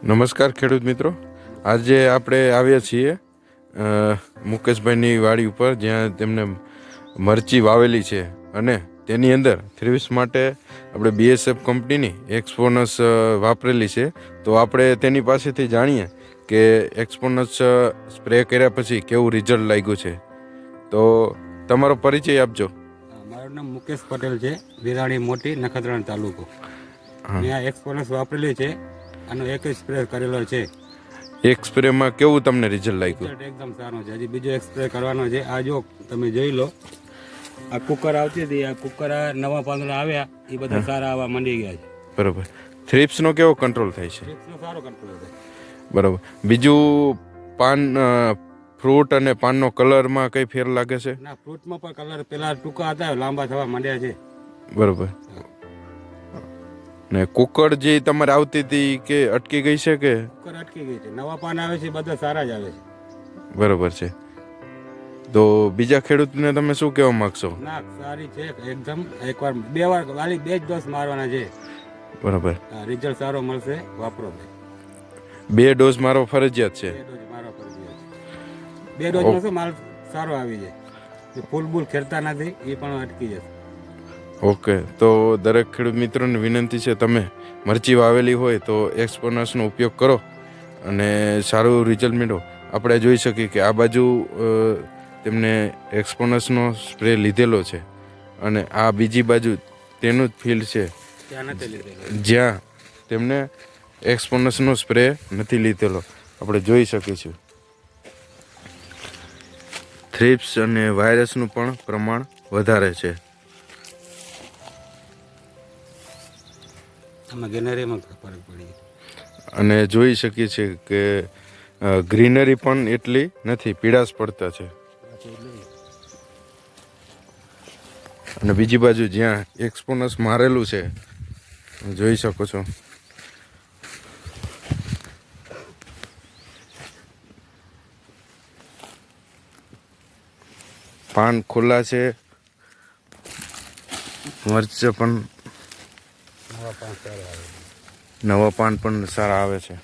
નમસ્કાર ખેડૂત મિત્રો, આજે આપણે આવ્યા છીએ મુકેશભાઈની વાડી ઉપર, જ્યાં તેમને મરચી વાવેલી છે અને તેની અંદર થ્રીવ્સ માટે આપણે BSF કંપનીની એક્સપોનસ વાપરેલી છે. તો આપણે તેની પાસેથી જાણીએ કે એક્સપોનસ સ્પ્રે કર્યા પછી કેવું રિઝલ્ટ લાગ્યું છે. તો તમારો પરિચય આપજો. મારું નામ મુકેશ પટેલ છે, વિરાણી મોટી, નખત્રાણા તાલુકો. મેં એક્સપોનસ વાપરેલી છે, આનો એક જ સ્પ્રે કરેલો છે. એક સ્પ્રેમાં કેવું તમને રિઝલ્ટ લાગ્યું? રિઝલ્ટ એકદમ સારું છે. હજી બીજો એક સ્પ્રે કરવાનો છે. આ જો તમે જોઈ લો, આ કુકર આવતી હતી, આ કુકર આ નવા પાંદડા આવ્યા એ બધા સારા આવવા માંડી ગયા છે. બરાબર. થ્રીપ્સનો કેવો કંટ્રોલ થાય છે? થ્રીપ્સનો સારો કંટ્રોલ થાય. બરાબર. બીજું પાન, ફ્રૂટ અને પાનનો કલરમાં કઈ ફેર લાગે છે? ના, ફ્રૂટમાં પણ કલર પેલા ટૂંકા હતા, લાંબા થવા માંડ્યા છે. બરાબર. ને કુકર જે તમારે આવતી હતી કે અટકી ગઈ છે કે? કુકર અટકી ગઈ છે. નવા પાન આવે છે, બધા સારા જ આવે છે. બરાબર છે. તો બીજા ખેડૂતને તમે શું કહેવા માંગશો? ના, સારી છે એકદમ. એકવાર બે વાર ખાલી 2 જ ડોઝ મારવાના છે. બરાબર. રિઝલ્ટ સારો મળશે, વાપરો. 2 ડોઝ મારો ફરજિયાત છે. 2 ડોઝ મારો ફરજિયાત છે. 2 ડોઝમાં શું માલ સારો આવી જાય. ફૂલ બૂલ ખેરતા નથી, એ પણ અટકી જશે. ઓકે. તો દરેક ખેડૂત મિત્રોને વિનંતી છે, તમે મરચી વાવેલી હોય તો એક્સપોનસનો ઉપયોગ કરો અને સારું રિઝલ્ટ મેળવો. આપણે જોઈ શકીએ કે આ બાજુ તેમને એક્સપોનસનો સ્પ્રે લીધેલો છે અને આ બીજી બાજુ તેનું જ ફિલ્ડ છે જ્યાં તેમને એક્સપોનસનો સ્પ્રે નથી લીધેલો. આપણે જોઈ શકીએ છીએ થ્રીપ્સ અને વાયરસનું પણ પ્રમાણ વધારે છે. અને જોઈ શકીએ છીએ કે ગ્રીનરી પણ એટલી નથી, પીળાશ પડતા છે. અને બીજી બાજુ જ્યાં એક્સપોનસ મારેલું છે જોઈ શકો છો. પાન ખુલ્લા છે, મરચાં પણ નવા પાન પણ સારા આવે છે.